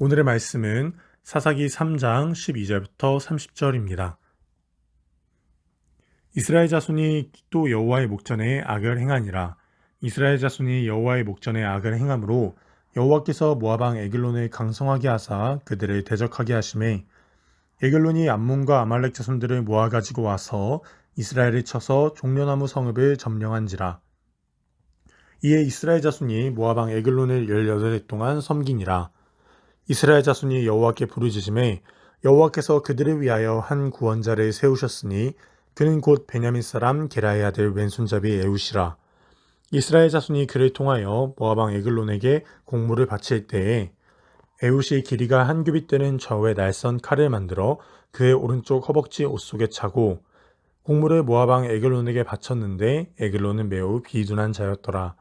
오늘의 말씀은 사사기 3장 12절부터 30절입니다. 이스라엘 자손이 또 여호와의 목전에 악을 행하니라. 이스라엘 자손이 여호와의 목전에 악을 행함으로 여호와께서 모압 왕 에글론을 강성하게 하사 그들을 대적하게 하시매 에글론이 암몬과 아말렉 자손들을 모아 가지고 와서 이스라엘을 쳐서 종려나무 성읍을 점령한지라. 이에 이스라엘 자손이 모압 왕 에글론을 18해 동안 섬기니라. 이스라엘 자손이 여호와께 부르짖음에 여호와께서 그들을 위하여 한 구원자를 세우셨으니 그는 곧 베냐민 사람 게라의 아들 왼손잡이 에훗이라. 이스라엘 자손이 그를 통하여 모압 왕 에글론에게 공물을 바칠 때에 에훗이 길이가 한 규빗 되는 저의 날선 칼을 만들어 그의 오른쪽 허벅지 옷 속에 차고 공물을 모압 왕 에글론에게 바쳤는데 에글론은 매우 비둔한 자였더라.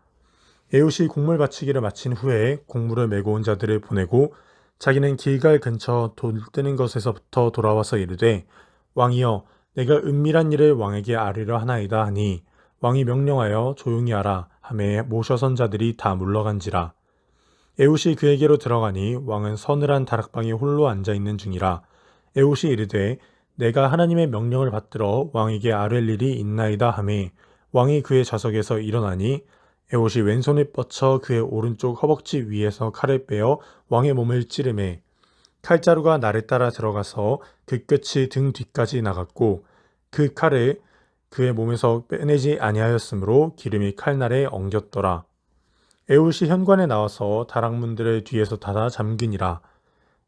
에훗이 공물 바치기를 마친 후에 공물을 메고 온 자들을 보내고 자기는 길갈 근처 돌 뜨는 것에서부터 돌아와서 이르되 왕이여 내가 은밀한 일을 왕에게 아뢰려 하나이다 하니 왕이 명령하여 조용히 하라 하매 모셔선 자들이 다 물러간지라. 에훗이 그에게로 들어가니 왕은 서늘한 다락방에 홀로 앉아있는 중이라. 에훗이 이르되 내가 하나님의 명령을 받들어 왕에게 아뢰 일이 있나이다 하매 왕이 그의 좌석에서 일어나니 에훗이 왼손을 뻗쳐 그의 오른쪽 허벅지 위에서 칼을 빼어 왕의 몸을 찌르매 칼자루가 날에 따라 들어가서 그 끝이 등 뒤까지 나갔고 그 칼을 그의 몸에서 빼내지 아니하였으므로 기름이 칼날에 엉겼더라. 에훗이 현관에 나와서 다락문들을 뒤에서 닫아 잠그니라.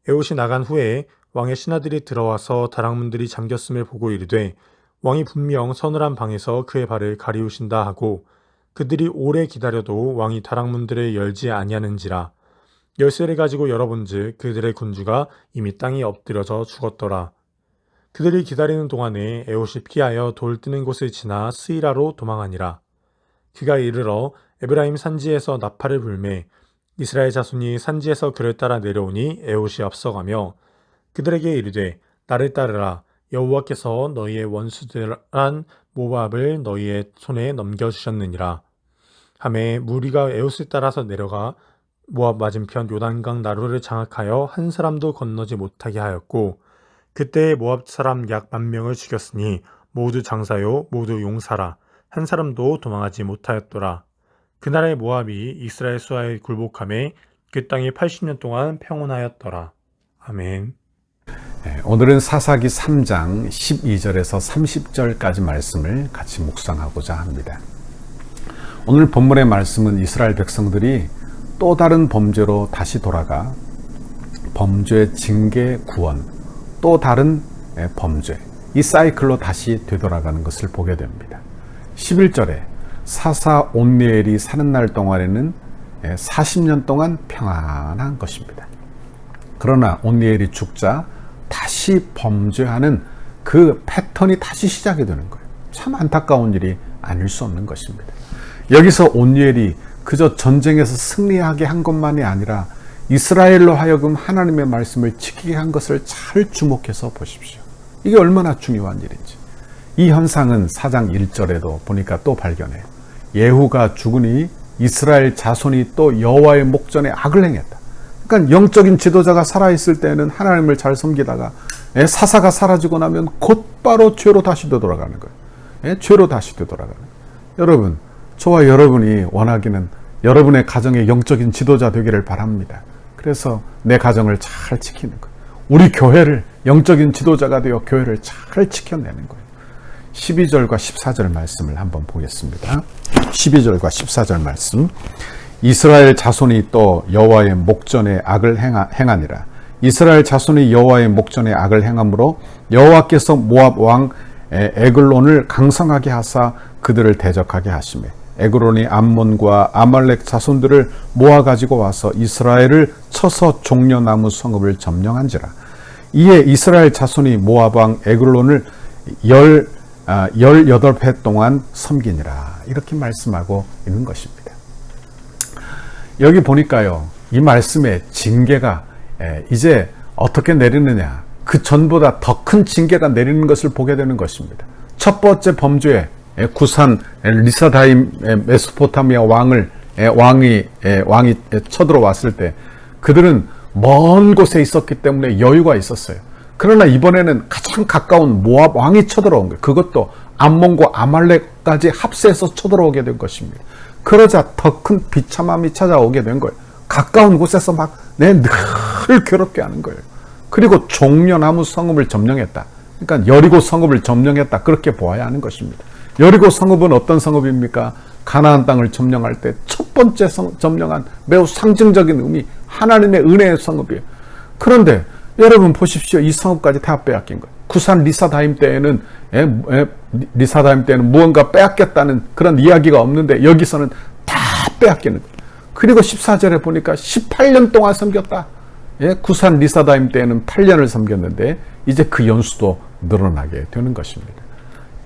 에훗이 나간 후에 왕의 신하들이 들어와서 다락문들이 잠겼음을 보고 이르되 왕이 분명 서늘한 방에서 그의 발을 가리우신다 하고 그들이 오래 기다려도 왕이 다락문들을 열지 아니하는지라. 열쇠를 가지고 열어본즉 그들의 군주가 이미 땅에 엎드려져 죽었더라. 그들이 기다리는 동안에 에훗이 피하여 돌 뜨는 곳을 지나 스이라로 도망하니라. 그가 이르러 에브라임 산지에서 나팔을 불매 이스라엘 자손이 산지에서 그를 따라 내려오니 에훗이 앞서가며 그들에게 이르되 나를 따르라. 여호와께서 너희의 원수들한 모압을 너희의 손에 넘겨주셨느니라. 하매 무리가 에훗을 따라서 내려가 모압 맞은편 요단강 나루를 장악하여 한 사람도 건너지 못하게 하였고 그때 모압 사람 약 10,000명을 죽였으니 모두 장사요 모두 용사라. 한 사람도 도망하지 못하였더라. 그날의 모압이 이스라엘 수하에 굴복하매 그 땅이 80년 동안 평온하였더라. 아멘. 오늘은 사사기 3장 12절에서 30절까지 말씀을 같이 묵상하고자 합니다. 오늘 본문의 말씀은 이스라엘 백성들이 또 다른 범죄로 다시 돌아가 범죄, 징계, 구원, 또 다른 범죄, 이 사이클로 다시 되돌아가는 것을 보게 됩니다. 11절에 사사 온니엘이 사는 날 동안에는 40년 동안 평안한 것입니다. 그러나 온니엘이 죽자 다시 범죄하는 그 패턴이 다시 시작이 되는 거예요. 참 안타까운 일이 아닐 수 없는 것입니다. 여기서 온니엘이 그저 전쟁에서 승리하게 한 것만이 아니라 이스라엘로 하여금 하나님의 말씀을 지키게 한 것을 잘 주목해서 보십시오. 이게 얼마나 중요한 일인지. 이 현상은 4장 1절에도 보니까 또 발견해요. 예후가 죽으니 이스라엘 자손이 또 여호와의 목전에 악을 행했다. 그러니까 영적인 지도자가 살아있을 때는 하나님을 잘 섬기다가 사사가 사라지고 나면 곧바로 죄로 다시 되돌아가는 거예요. 죄로 다시 되돌아가는 거예요. 여러분, 저와 여러분이 원하기는 여러분의 가정의 영적인 지도자 되기를 바랍니다. 그래서 내 가정을 잘 지키는 거예요. 우리 교회를 영적인 지도자가 되어 교회를 잘 지켜내는 거예요. 12절과 14절 말씀을 한번 보겠습니다. 12절과 14절 말씀. 이스라엘 자손이 또 여호와의 목전에 악을 행하니라. 이스라엘 자손이 여호와의 목전에 악을 행함으로 여호와께서 모압 왕 에글론을 강성하게 하사 그들을 대적하게 하시매 에글론이 암몬과 아말렉 자손들을 모아 가지고 와서 이스라엘을 쳐서 종려나무 성읍을 점령한지라. 이에 이스라엘 자손이 모압 왕 에글론을 18회 동안 섬기니라. 이렇게 말씀하고 있는 것입니다. 여기 보니까요, 이 말씀의 징계가 이제 어떻게 내리느냐, 그 전보다 더 큰 징계가 내리는 것을 보게 되는 것입니다. 첫 번째 범죄, 구산 리사다임 메소포타미아 왕이 쳐들어왔을 때 그들은 먼 곳에 있었기 때문에 여유가 있었어요. 그러나 이번에는 가장 가까운 모압 왕이 쳐들어온 거예요. 그것도 암몬과 아말렉까지 합세해서 쳐들어오게 된 것입니다. 그러자 더 큰 비참함이 찾아오게 된 거예요. 가까운 곳에서 막 늘 괴롭게 하는 거예요. 그리고 종려나무 성읍을 점령했다. 그러니까 여리고 성읍을 점령했다. 그렇게 보아야 하는 것입니다. 여리고 성읍은 어떤 성읍입니까? 가나안 땅을 점령할 때 첫 번째 점령한 매우 상징적인 의미, 하나님의 은혜의 성읍이에요. 그런데 여러분 보십시오. 이 성읍까지 다 빼앗긴 거예요. 구산 리사다임 때에는 무언가 빼앗겼다는 그런 이야기가 없는데 여기서는 다 빼앗기는 거예요. 그리고 14절에 보니까 18년 동안 섬겼다. 구산 리사다임 때에는 8년을 섬겼는데 이제 그 연수도 늘어나게 되는 것입니다.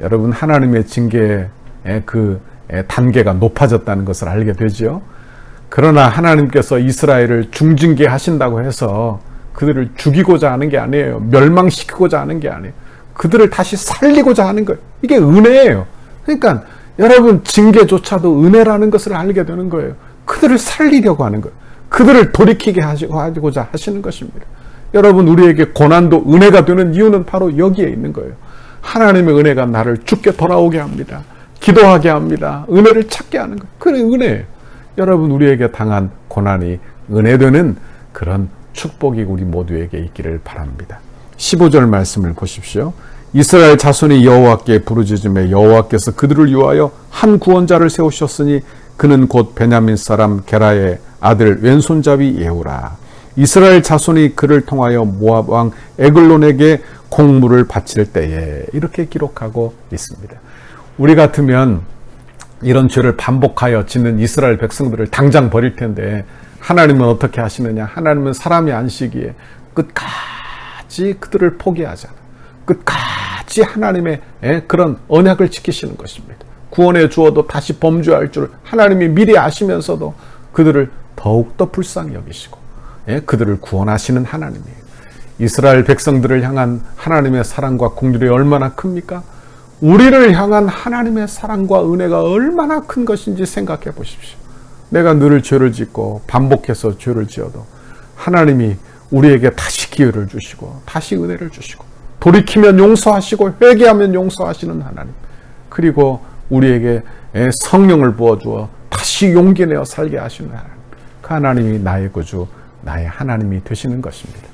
여러분 하나님의 징계의 그 단계가 높아졌다는 것을 알게 되죠. 그러나 하나님께서 이스라엘을 중징계 하신다고 해서 그들을 죽이고자 하는 게 아니에요. 멸망시키고자 하는 게 아니에요. 그들을 다시 살리고자 하는 거예요. 이게 은혜예요. 그러니까 여러분 징계조차도 은혜라는 것을 알게 되는 거예요. 그들을 살리려고 하는 거예요. 그들을 돌이키게 하고자 하시는 것입니다. 여러분 우리에게 고난도 은혜가 되는 이유는 바로 여기에 있는 거예요. 하나님의 은혜가 나를 죽게 돌아오게 합니다. 기도하게 합니다. 은혜를 찾게 하는 거예요. 그게 은혜예요. 여러분 우리에게 당한 고난이 은혜되는 그런 축복이 우리 모두에게 있기를 바랍니다. 15절 말씀을 보십시오. 이스라엘 자손이 여호와께 부르짖음에 여호와께서 그들을 위하여 한 구원자를 세우셨으니 그는 곧 베냐민 사람 게라의 아들 왼손잡이 예후라. 이스라엘 자손이 그를 통하여 모압 왕 에글론에게 공물을 바칠 때에 이렇게 기록하고 있습니다. 우리 같으면 이런 죄를 반복하여 짓는 이스라엘 백성들을 당장 버릴 텐데 하나님은 어떻게 하시느냐? 하나님은 사람이 안식기에 끝까지 그들을 포기하잖아요. 끝까지 하나님의 그런 언약을 지키시는 것입니다. 구원해 주어도 다시 범죄할 줄 하나님이 미리 아시면서도 그들을 더욱더 불쌍히 여기시고 그들을 구원하시는 하나님이에요. 이스라엘 백성들을 향한 하나님의 사랑과 긍휼이 얼마나 큽니까? 우리를 향한 하나님의 사랑과 은혜가 얼마나 큰 것인지 생각해 보십시오. 내가 늘 죄를 짓고 반복해서 죄를 지어도 하나님이 우리에게 다시 기회를 주시고 다시 은혜를 주시고 돌이키면 용서하시고 회개하면 용서하시는 하나님, 그리고 우리에게 성령을 부어주어 다시 용기 내어 살게 하시는 하나님, 그 하나님이 나의 구주, 나의 하나님이 되시는 것입니다.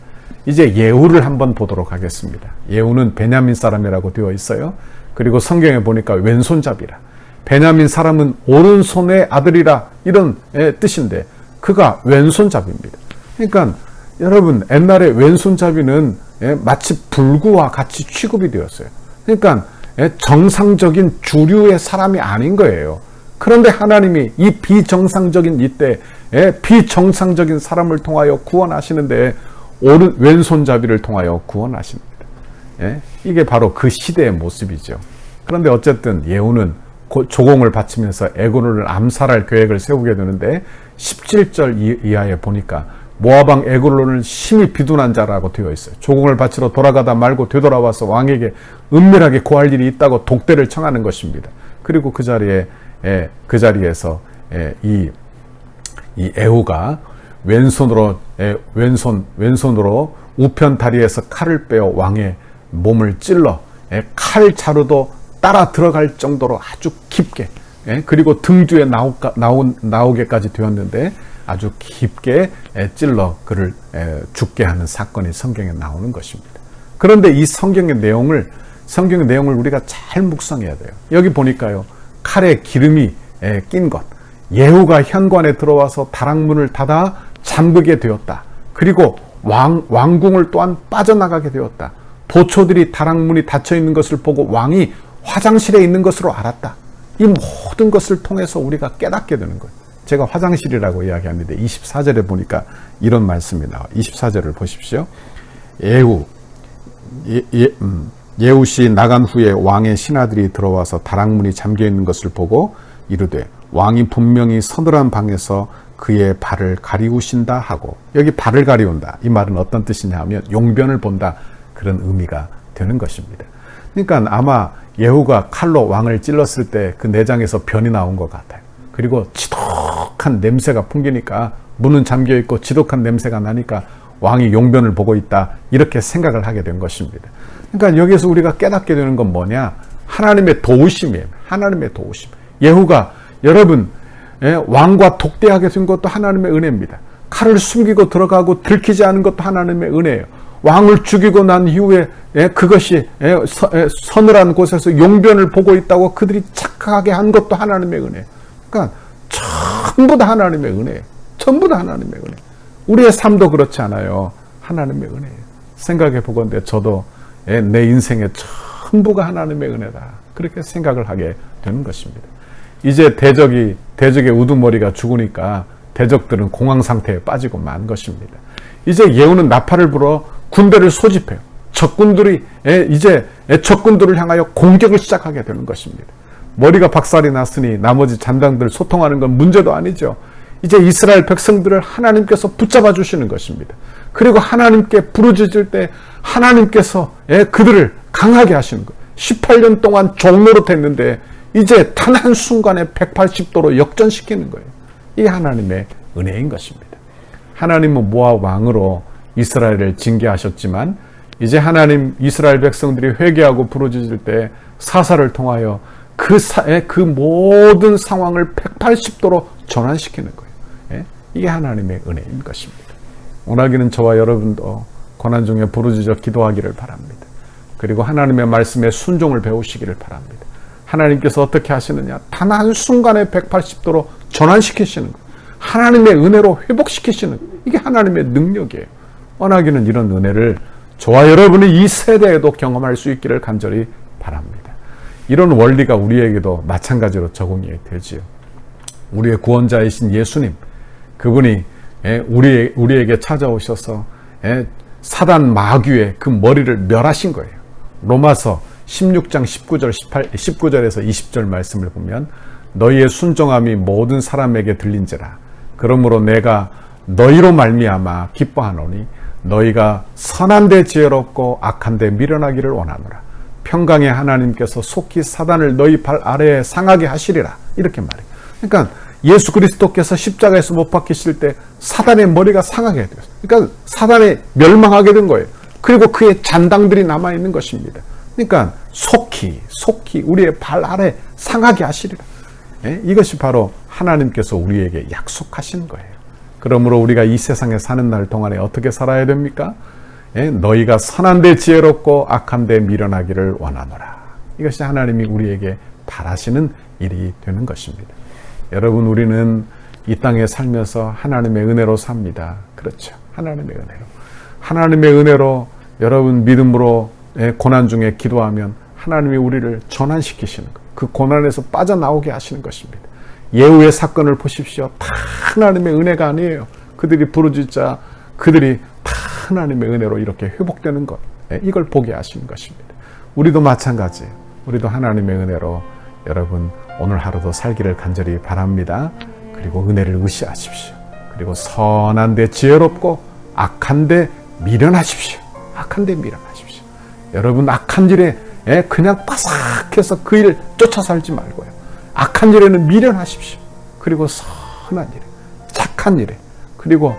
이제 예후를 한번 보도록 하겠습니다. 예후는 베냐민 사람이라고 되어 있어요. 그리고 성경에 보니까 왼손잡이라, 베냐민 사람은 오른손의 아들이라 이런 뜻인데 그가 왼손잡이입니다. 그러니까 여러분 옛날에 왼손잡이는 마치 불구와 같이 취급이 되었어요. 그러니까 정상적인 주류의 사람이 아닌 거예요. 그런데 하나님이 이 비정상적인 이때 비정상적인 사람을 통하여 구원하시는데 왼손잡이를 통하여 구원하십니다. 이게 바로 그 시대의 모습이죠. 그런데 어쨌든 예후는 조공을 바치면서 에글론을 암살할 계획을 세우게 되는데 17절 이하에 보니까 모압왕 에글론을 심히 비둔한 자라고 되어 있어요. 조공을 바치러 돌아가다 말고 되돌아와서 왕에게 은밀하게 고할 일이 있다고 독대를 청하는 것입니다. 그리고 그 자리에서 이 에후가 왼손으로 우편 다리에서 칼을 빼어 왕의 몸을 찔러 칼 자루도 따라 들어갈 정도로 아주 깊게, 그리고 등 뒤에 나오게까지 되었는데 아주 깊게 찔러 그를 죽게 하는 사건이 성경에 나오는 것입니다. 그런데 이 성경의 내용을 우리가 잘 묵상해야 돼요. 여기 보니까요, 칼에 기름이 낀 것, 예후가 현관에 들어와서 다락문을 닫아 잠그게 되었다. 그리고 왕궁을 또한 빠져나가게 되었다. 도초들이 다락문이 닫혀 있는 것을 보고 왕이 화장실에 있는 것으로 알았다. 이 모든 것을 통해서 우리가 깨닫게 되는 거예요. 제가 화장실이라고 이야기하는데 24절에 보니까 이런 말씀이 나와요. 24절을 보십시오. 예후시 나간 후에 왕의 신하들이 들어와서 다락문이 잠겨있는 것을 보고 이르되 왕이 분명히 서늘한 방에서 그의 발을 가리우신다 하고, 여기 발을 가리운다, 이 말은 어떤 뜻이냐 하면 용변을 본다, 그런 의미가 되는 것입니다. 그러니까 아마 예후가 칼로 왕을 찔렀을 때 그 내장에서 변이 나온 것 같아요. 그리고 지독한 냄새가 풍기니까 문은 잠겨있고 지독한 냄새가 나니까 왕이 용변을 보고 있다, 이렇게 생각을 하게 된 것입니다. 그러니까 여기서 우리가 깨닫게 되는 건 뭐냐? 하나님의 도우심이에요. 하나님의 도우심. 예후가 여러분 왕과 독대하게 된 것도 하나님의 은혜입니다. 칼을 숨기고 들어가고 들키지 않은 것도 하나님의 은혜예요. 왕을 죽이고 난 이후에 그것이 서늘한 곳에서 용변을 보고 있다고 그들이 착각하게 한 것도 하나님의 은혜예요. 그러니까 전부 다 하나님의 은혜예요. 전부 다 하나님의 은혜. 우리의 삶도 그렇지 않아요. 하나님의 은혜예요. 생각해 보건대 저도 내 인생의 전부가 하나님의 은혜다, 그렇게 생각을 하게 되는 것입니다. 이제 대적의 우두머리가 죽으니까 대적들은 공황 상태에 빠지고 만 것입니다. 이제 예후는 나팔을 불어 군대를 소집해요. 적군들이 이제 적군들을 향하여 공격을 시작하게 되는 것입니다. 머리가 박살이 났으니 나머지 잔당들 소통하는 건 문제도 아니죠. 이제 이스라엘 백성들을 하나님께서 붙잡아 주시는 것입니다. 그리고 하나님께 부르짖을 때 하나님께서 그들을 강하게 하시는 거예요. 18년 동안 종로로 됐는데 이제 단 한순간에 180도로 역전시키는 거예요. 이게 하나님의 은혜인 것입니다. 하나님은 모압 왕으로 이스라엘을 징계하셨지만 이제 하나님 이스라엘 백성들이 회개하고 부르짖을 때 사사를 통하여 그 모든 상황을 180도로 전환시키는 거예요. 이게 하나님의 은혜인 것입니다. 원하기는 저와 여러분도 고난 중에 부르짖어 기도하기를 바랍니다. 그리고 하나님의 말씀에 순종을 배우시기를 바랍니다. 하나님께서 어떻게 하시느냐? 단 한순간에 180도로 전환시키시는 거예요. 하나님의 은혜로 회복시키시는 거예요. 이게 하나님의 능력이에요. 원하기는 이런 은혜를 저와 여러분이 이 세대에도 경험할 수 있기를 간절히 바랍니다. 이런 원리가 우리에게도 마찬가지로 적용이 되지요. 우리의 구원자이신 예수님, 그분이 우리에게 찾아오셔서 사단 마귀의 그 머리를 멸하신 거예요. 로마서 16장 19절에서 20절 말씀을 보면 너희의 순종함이 모든 사람에게 들린지라. 그러므로 내가 너희로 말미암아 기뻐하노니 너희가 선한 데 지혜롭고 악한 데 미련하기를 원하노라. 평강의 하나님께서 속히 사단을 너희 발 아래에 상하게 하시리라. 이렇게 말해요. 그러니까 예수 그리스도께서 십자가에서 못 박히실 때 사단의 머리가 상하게 되었어요. 그러니까 사단이 멸망하게 된 거예요. 그리고 그의 잔당들이 남아있는 것입니다. 그러니까 속히 우리의 발 아래 상하게 하시리라. 이것이 바로 하나님께서 우리에게 약속하신 거예요. 그러므로 우리가 이 세상에 사는 날 동안에 어떻게 살아야 됩니까? 너희가 선한 데 지혜롭고 악한 데 미련하기를 원하노라. 이것이 하나님이 우리에게 바라시는 일이 되는 것입니다. 여러분, 우리는 이 땅에 살면서 하나님의 은혜로 삽니다. 그렇죠. 하나님의 은혜로. 하나님의 은혜로 여러분 믿음으로 고난 중에 기도하면 하나님이 우리를 전환시키시는 것, 그 고난에서 빠져나오게 하시는 것입니다. 예후의 사건을 보십시오. 다 하나님의 은혜가 아니에요. 그들이 부르짖자 그들이 다 하나님의 은혜로 이렇게 회복되는 것, 이걸 보게 하시는 것입니다. 우리도 마찬가지예요. 우리도 하나님의 은혜로 여러분 오늘 하루도 살기를 간절히 바랍니다. 그리고 은혜를 의시하십시오. 그리고 선한 데 지혜롭고 악한 데 미련하십시오. 악한 데 미련하십시오. 여러분 악한 일에 그냥 빠삭해서 그 일 쫓아 살지 말고요. 악한 일에는 미련하십시오. 그리고 선한 일에, 착한 일에, 그리고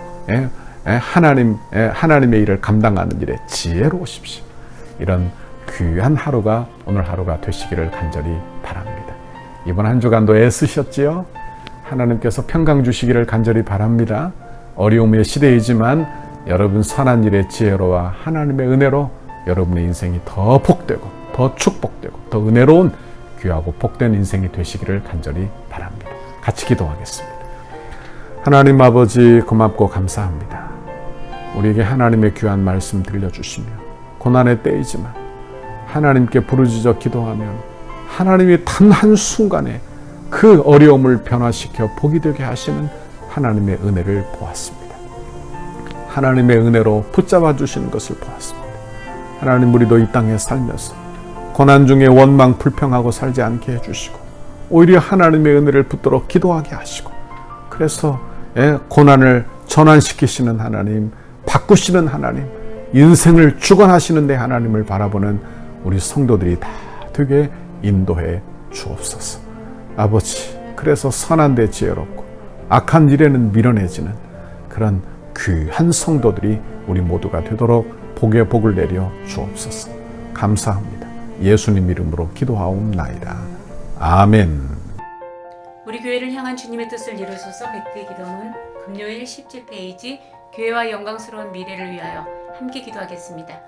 하나님의 일을 감당하는 일에 지혜로우십시오. 이런 귀한 하루가 오늘 하루가 되시기를 간절히 바랍니다. 이번 한 주간도 애쓰셨지요? 하나님께서 평강 주시기를 간절히 바랍니다. 어려움의 시대이지만 여러분 선한 일의 지혜로와 하나님의 은혜로 여러분의 인생이 더 복되고 더 축복되고 더 은혜로운 귀하고 복된 인생이 되시기를 간절히 바랍니다. 같이 기도하겠습니다. 하나님 아버지, 고맙고 감사합니다. 우리에게 하나님의 귀한 말씀 들려주시며 고난의 때이지만 하나님께 부르짖어 기도하면 하나님이 단 한순간에 그 어려움을 변화시켜 복이 되게 하시는 하나님의 은혜를 보았습니다. 하나님의 은혜로 붙잡아 주시는 것을 보았습니다. 하나님, 우리도 이 땅에 살면서 고난 중에 원망 불평하고 살지 않게 해주시고 오히려 하나님의 은혜를 붙들어 기도하게 하시고 그래서 고난을 전환시키시는 하나님, 바꾸시는 하나님, 인생을 주관하시는 데 하나님을 바라보는 우리 성도들이 다 되게 인도해 주옵소서. 아버지, 그래서 선한 데 지혜롭고 악한 일에는 밀어내지는 그런 귀한 성도들이 우리 모두가 되도록 복의 복을 내려 주옵소서. 감사합니다. 예수님 이름으로 기도하옵나이다. 아멘. 우리 교회를 향한 주님의 뜻을 이루소서. 백대 기도문 금요일 17페이지 교회와 영광스러운 미래를 위하여 함께 기도하겠습니다.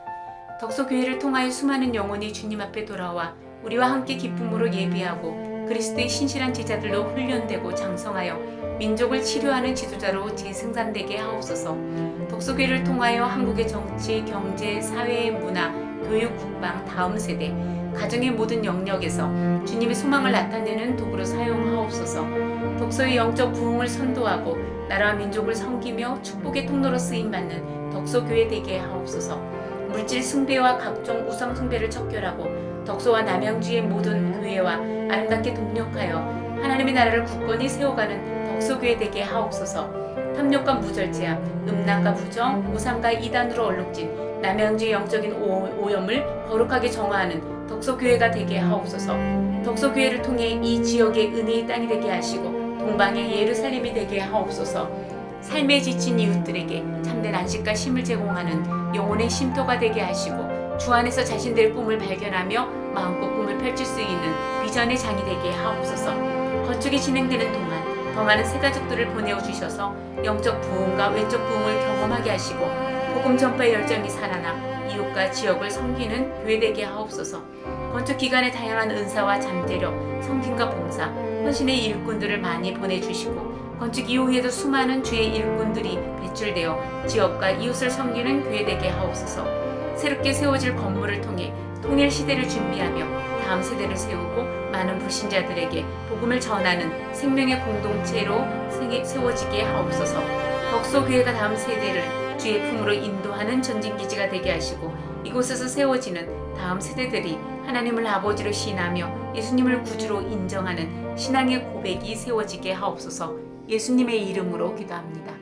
덕소교회를 통하여 수많은 영혼이 주님 앞에 돌아와 우리와 함께 기쁨으로 예비하고 그리스도의 신실한 제자들로 훈련되고 장성하여 민족을 치료하는 지도자로 재생산되게 하옵소서. 덕소교회를 통하여 한국의 정치, 경제, 사회, 문화, 교육, 국방, 다음 세대, 가정의 모든 영역에서 주님의 소망을 나타내는 도구로 사용하옵소서. 덕소의 영적 부흥을 선도하고 나라와 민족을 섬기며 축복의 통로로 쓰임받는 덕소교회 되게 하옵소서. 물질 숭배와 각종 우상 숭배를 척결하고 덕소와 남양주의 모든 교회와 아름답게 동력하여 하나님의 나라를 굳건히 세워가는 덕소교회 되게 하옵소서. 탐욕과 무절제함, 음란과 부정, 우상과 이단으로 얼룩진 남양주의 영적인 오염을 거룩하게 정화하는 덕소교회가 되게 하옵소서. 덕소교회를 통해 이 지역의 은혜의 땅이 되게 하시고 동방의 예루살렘이 되게 하옵소서. 삶에 지친 이웃들에게 참된 안식과 쉼을 제공하는 영혼의 쉼터가 되게 하시고 주 안에서 자신들의 꿈을 발견하며 마음껏 꿈을 펼칠 수 있는 비전의 장이 되게 하옵소서. 건축이 진행되는 동안 더 많은 새가족들을 보내어 주셔서 영적 부흥과 외적 부흥을 경험하게 하시고 복음 전파의 열정이 살아나 이웃과 지역을 섬기는 교회 되게 하옵소서. 건축 기간의 다양한 은사와 잠재력, 성김과 봉사, 헌신의 일꾼들을 많이 보내주시고 건축 이후에도 수많은 주의 일꾼들이 배출되어 지역과 이웃을 섬기는 교회 되게 하옵소서. 새롭게 세워질 건물을 통해 통일 시대를 준비하며 다음 세대를 세우고 많은 불신자들에게 복음을 전하는 생명의 공동체로 세워지게 하옵소서. 덕소교회가 다음 세대를 주의 품으로 인도하는 전진기지가 되게 하시고 이곳에서 세워지는 다음 세대들이 하나님을 아버지로 신하며 예수님을 구주로 인정하는 신앙의 고백이 세워지게 하옵소서. 예수님의 이름으로 기도합니다.